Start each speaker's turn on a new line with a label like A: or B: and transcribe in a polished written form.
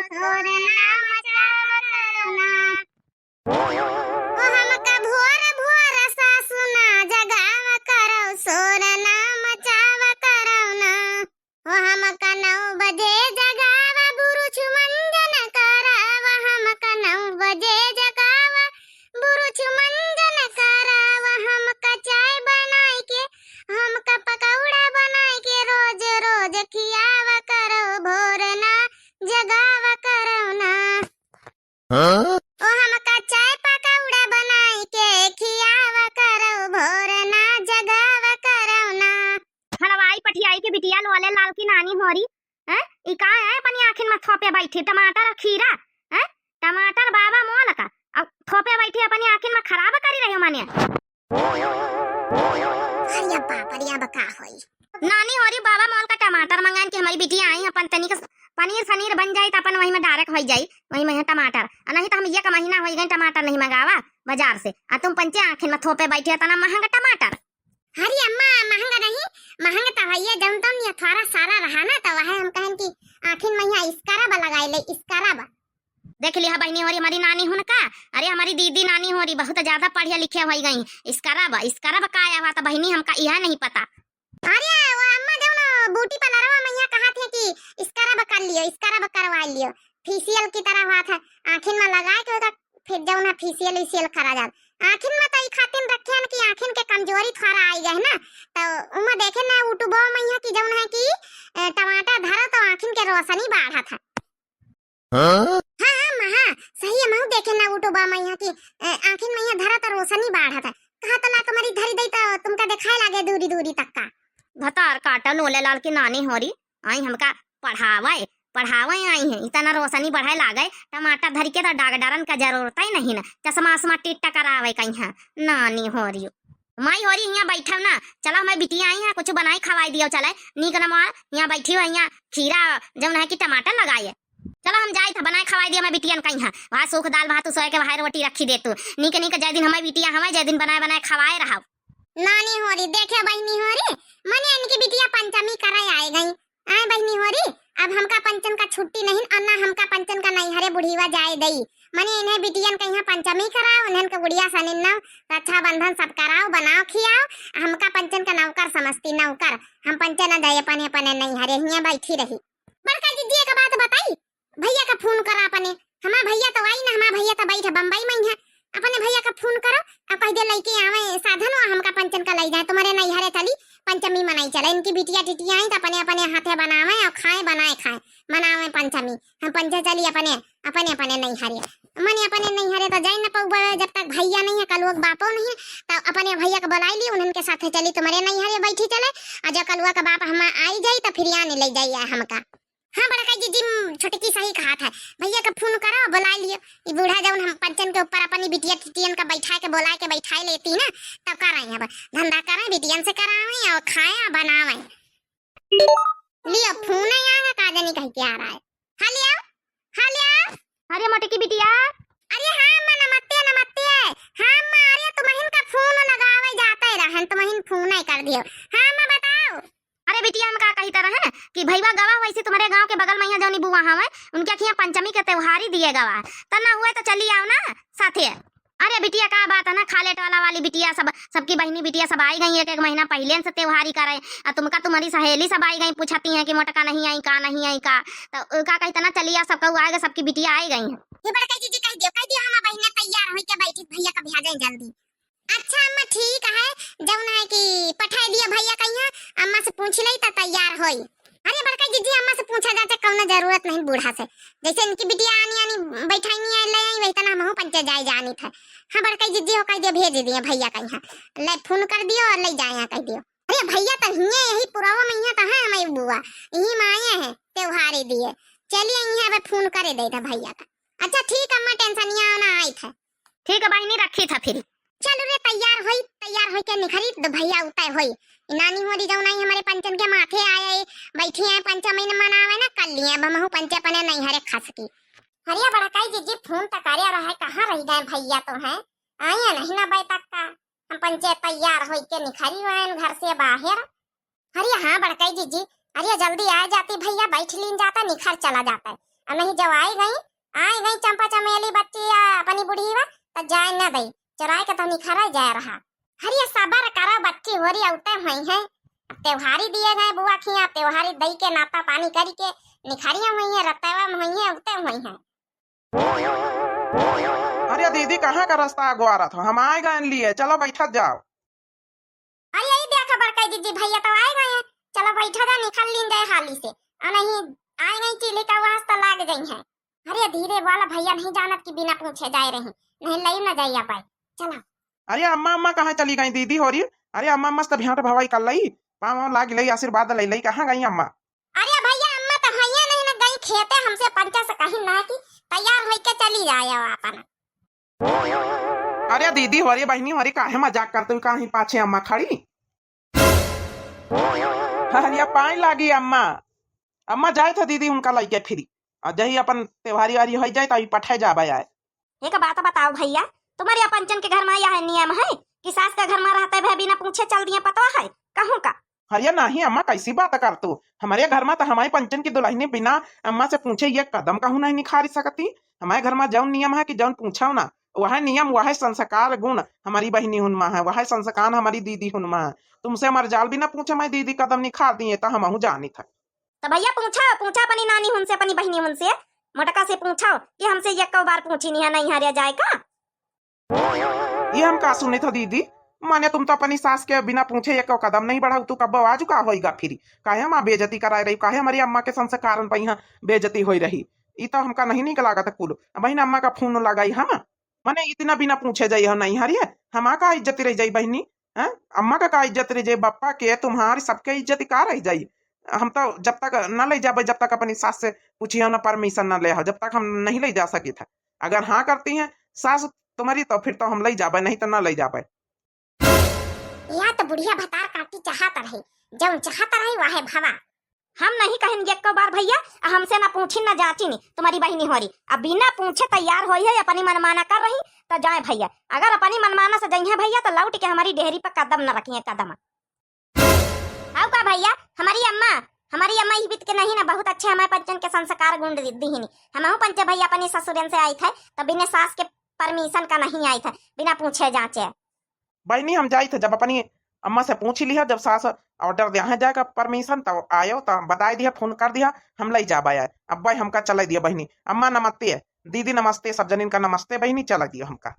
A: शोर ना मचावा करो ना। ओ हमका भोर भोर सासु ना जगावा करो शोर ना मचावा करो ना। ओ हमका 9 बजे जगावा बुरुच मंजन करावा। हमका 9 बजे जगावा बुरुच मंजन करावा। हमका चाय बनाए के हमका पकौड़ा बनाए के रोज रोज खियावा करो भोर ना जगावा करो ना। ओ हमका चाय पकौड़ा बनाए के खियावा करो भोर ना जगावा करो ना।
B: हलवाई पठियाई के बिटिया लोले लाल की नानी होरी हैं ई का है अपनी आंखिन में थोपे बैठी टमाटर और खीरा हैं टमाटर बाबा मोल का अब थोपे बैठी अपनी आंखिन में खराब करी रही हो माने।
A: अरे बाप रे अब का होई।
B: नानी होरी बाबा मोल का टमाटर मंगान के हमारी बिटिया आई अपन तनिक पनीर सनीर बन जाई त अपन वही में डायरेक्ट हो जाई वही में है टमाटर नहीं तो हम ये का महीना हो गई टमाटर नहीं मंगावा बाजार से आ तुम पंचे आंखिन में थोपे बैठी तना महंगा टमाटर।
A: अरे अम्मा महंगा नहीं महंगा तो है जम तुम ये थोड़ा सारा रहा ना तो वह हम कहन की आखिन में यहाँ इसकारा बा लगाए ले इसकारा बा।
B: देख लिया बहनी होरी हमारी नानी हुन का अरे हमारी दीदी नानी होरी बहुत ज्यादा पढ़े लिखे हो गई इसकारा बा का आया हुआ तो बहनी हमका यह नहीं पता।
A: अरे वो अम्मा जो ना ब्यूटी पार्लरवा में यहाँ कहा थे कि इसकारा बा कर लियो इसकारा बा करवा लियो फेशियल की तरह हुआ था आखिन में लगाए के फिर जो ना फेशियल करा जा आखिन में तो ई खातिन रखे न कि आखिन के कमजोरी थोड़ा आई गए ना तो उमा देखे ना यूट्यूब में यहाँ की जौन है कि टमाटर धरा तो आखिन के रोशनी बढ़ा था। हाँ सही है मैं देखे ना यूट्यूब में यहाँ की आखिन में यहाँ धरा तो रोशनी बढ़ा था कहा तो ला तुम्हारी धरी दई तो तुमका दिखाई लागे दूरी दूरी तक का।
B: भतार काटा लोले लाल की नानी होरी आई हमका पढ़ावे आई है इतना रोशनी बढ़ाए लागे टमाटर धरी के तो डागडरन का जरूरत ही नहीं ना चश्मा आसमा टिट्टा करावे कहीं नानी होरी माई होरी यहाँ बैठा ना चलो मैं बिटिया आई है कुछ बनाई खवाई दियो चले नीक न मार यहाँ बैठी हो यहाँ खीरा जौन है कि टमाटर लगाए चलो हम जाए था बनाए खवाई दिया मैं बिटियन कहीं वहाँ सूख दाल भात सोए के बाहर रोटी रखी दे तू नीक जय दिन हमारी बिटिया हमें जय दिन बनाए खवाए रहा।
A: नानी होरी देखे बहनी होरी मने इनकी बिटिया पंचमी कराए आए गई आए बहनी होरी अब हमका पंचन का छुट्टी नहीं और ना हमका पंचन का नहीं हरे बुढ़ीवा जाए दई मने इन्हें बिटियन कहीं पंचमी कराओ उन्हें के गुड़िया सनिन्ना रक्षा बंधन सब कराओ बनाओ खियाओ हमका पंचन का नौकर समझती नौकर हम पंचन न जाए अपने अपने नहीं हरे यहाँ बैठी रही। बड़का दीदी का बात बताई भैया का फोन करा अपने हमारा भैया तो आई ना हमारा भैया तो बैठा बम्बई में है अपने भैया का फोन करो अब कह दे लइके आवे साधन हमका पंचन का लई जाए तुम्हारे नैहरे चली पंचमी मनाई चले इनकी बिटिया टिटिया आई तो अपने अपने हाथे बनावे और खाए बनाए खाए मनावे पंचमी हम पंचे चली अपने अपने अपने नैहरे मने अपने नैहरे तो जाए न पौबा जब तक भैया नहीं है कल बापो नहीं है तो अपने भैया को बुलाई ली उनके साथे चली तुम्हारे नैहरे बैठी चले और जब कलुआ का बाप हम आई जाई तो फिर आने ले जाइए हमका। हाँ बड़ा दीदी छोटकी सही कहा था भैया का फोन करो बुला लियो ये बूढ़ा जब हम पंचन के ऊपर अपनी बिटिया टिटियन का बैठा के बुला के बैठा लेती ना तब कराए अब धंधा करें बिटियन से करावे और खाए बनावे लियो फोन है यहाँ का जानी कह के आ रहा है हालिया
B: अरे मोटी की बिटिया
A: अरे हाँ मैं नमस्ते हाँ मैं अरे तुम्हें का फोन लगावे जाते रहन तुम्हें फोन नहीं कर दियो हाँ मैं बताओ।
B: अरे बिटिया हम का कही तरह है कि भैया गवा वैसे तुम्हारे गांव के बगल में यहाँ जौनी बुआ हवे उनके अखियां पंचमी के त्योहार ही दिए गवा त ना हुए तो चली आओ ना साथे। अरे बिटिया का बात है ना खालेट वाली बिटिया सबकी बहनी बिटिया सब आई गई एक महीना पहले से त्योहारी करे और तुमका तुम्हारी सहेली सब आई गई पूछती है कि मोटका नहीं आई का तो का कहता ना चलिए सबका आएगा सबकी बिटिया आई गई है।
A: ये बड़का दीदी कह दियो हम बहना तैयार होई के बैठी भैया का भेजे जल्दी। अच्छा अम्मा ठीक है जौन है कि पठा दिया भैया कहीं अम्मा से पूछ लई त तैयार होई। अरे बड़का दीदी अम्मा से पूछा जाता कौनो जरूरत नहीं बूढ़ा से जैसे इनकी बिटिया आनी बैठाई नहीं आई ले आई वैसे ना हम पंचे जाए जानी था। हाँ बड़का दीदी हो कह दिया भेज दिए भैया कहीं ले फोन कर दियो और ले जाए कह दियो। अरे भैया तो यही पुरावा में यहाँ तो है हमारी बुआ यही में आए हैं त्योहार दिए चलिए यहाँ पे फोन करे दे था भैया का। अच्छा ठीक अम्मा टेंशन ना आई था
B: ठीक है बहनी रखी था फिर
A: चलो रे तैयार होई के निखरी तो भैया उताय होई नानी होरी जौन आई हमारे पंचन के माथे आए बैठी है पंचमी मनावे ना कर लिए अब हम पंचे अपने नहीं हरे खस की। हरिया बड़काई जी फोन तक आ रहा है कहाँ रह गए भैया तो है आए नहीं ना भाई तक का हम पंचे तैयार होई के निखरी हुए घर से बाहर। हरिया हाँ बड़काई जी अरे जल्दी आ जाती भैया बैठ लीन जाता निखर चला जाता है और नहीं जब आई गई चंपा चमेली बच्ची या अपनी बुढ़ी वा तो जाए न दई चराय के तो निखरा जा रहा। हरिया सबर करो बच्ची हो रही उते हुई है। अब त्योहारी दिए गए बुआ खिया त्योहारी दई के नाता पानी करी के निखरियां हुई है रतवा में हुई है उते हुई है।
C: अरे दीदी कहाँ का रास्ता आगो आ रहा था, हम आए गए लिए, चलो बैठा जाओ।
A: अरे यही देखा बड़का दीदी भैया तो आए गए हैं, चलो बैठा जा निकल लीन जाए हाली से। और नहीं आए गई चिली का वास्ता लाग गई है। अरे धीरे वाला भैया नहीं जानत कि बिना पूछे जाए रही नहीं लई न जाइए पाए चलो।
C: अरे अम्मा अम्मा कहाँ चली गई दीदी हो रही। अरे अम्मा मस्त भेंट भवाई कर लई पाँव लाग लई आशीर्वाद लई लई, कहाँ गई अम्मा।
A: अरे भैया अम्मा तो भैया नहीं न गई खेते हमसे पंचा से कहीं ना कि तैयार होके चली जाए अपन।
C: अरे दीदी हो रही बहनी हो रही काहे मजाक करते हुए कहीं पाछे अम्मा खड़ी। अरे पानी लागी अम्मा, अम्मा जाए था दीदी उनका लई के फिरी और जही अपन त्योहारी वारी हो जाए तभी पठे जाबे आए।
B: एक बात बताओ भैया, तुम्हारे यहाँ पंचन के घर में यह नियम है कि सास के घर में रहते भे बिना पूछे चल दिए पतवा है कहूँ का।
C: अरे नहीं अम्मा कैसी बात कर तू, हमारे घर में तो हमारे पंचन की दुल्हन बिना अम्मा से पूछे ये कदम कहूँ नहीं निखारी सकती। हमारे घर में जौन नियम है कि जौन पूछो ना वह नियम वह संस्कार गुण हमारी बहनी हुनमा है, वह संस्कार हमारी दीदी हुनमा है। तुमसे हमारे जाल भी ना पूछे मैं दीदी कदम निखार दिए तो हम जानी था।
B: तो भैया पूछा अपनी नानी उनसे अपनी बहनी उनसे मोटका से पूछो कि हमसे ये कई बार पूछी नहीं हरिया जाए का।
C: ये हम का सुने था दीदी, माने तुम तो अपनी सास के बिना पूछे एक कदम नहीं बढ़ाऊ तू कब आज का होगा फिर काहे हम बेइज्जती कराए रही, काहे हमारी अम्मा के संस्कार पर यहाँ बेइज्जती हो रही। ये तो हमका नहीं निकला था कुल बहन अम्मा का फोन लगाई हम माने इतना बिना पूछे जाइए हो नहीं हरिया हमारा का इज्जत रह जाई बहनी है, अम्मा का इज्जत रह जाये बप्पा के तुम्हारी सबके इज्जत का रह जाई। हम तो जब तक न ले जाबे जब तक अपनी सास से पूछिए ना परमिशन न ले हो जब तक हम नहीं ले जा सके था। अगर हाँ करती हैं सास तुम्हारी तो फिर तो हम ले जाबे नहीं तो न ले जाबे।
A: या तो बुढ़िया भतार काटी चाहत रही जब चाहत रही वाहे भवा।
B: हम नहीं कहेंगे एक बार भैया हमसे ना पूछी ना जाची नहीं तुम्हारी बहनी हो रही अब बिना पूछे तैयार हो है अपनी मनमाना कर रही तो जाए भैया। अगर अपनी मनमाना से जाइए भैया तो लौट के हमारी डेहरी पर कदम न रखिए कदम। आओ का भैया हमारी अम्मा ही बीत के नहीं ना बहुत अच्छे हमारे पंचन के संस्कार गुण दी नहीं। हम पंच भैया अपनी ससुरन से आई थे तो बिना सास के परमिशन का नहीं आई था बिना पूछे जांचे।
C: बहनी हम जाई थे जब अपनी अम्मा से पूछ लिया जब सास ऑर्डर दिया जाएगा परमिशन तो आयो तो बता दिया फोन कर दिया हम ले जा आए। अब भाई हमका चला दिया बहनी अम्मा नमस्ते है दीदी नमस्ते सब जनीन का नमस्ते बहनी चला दिया हमका।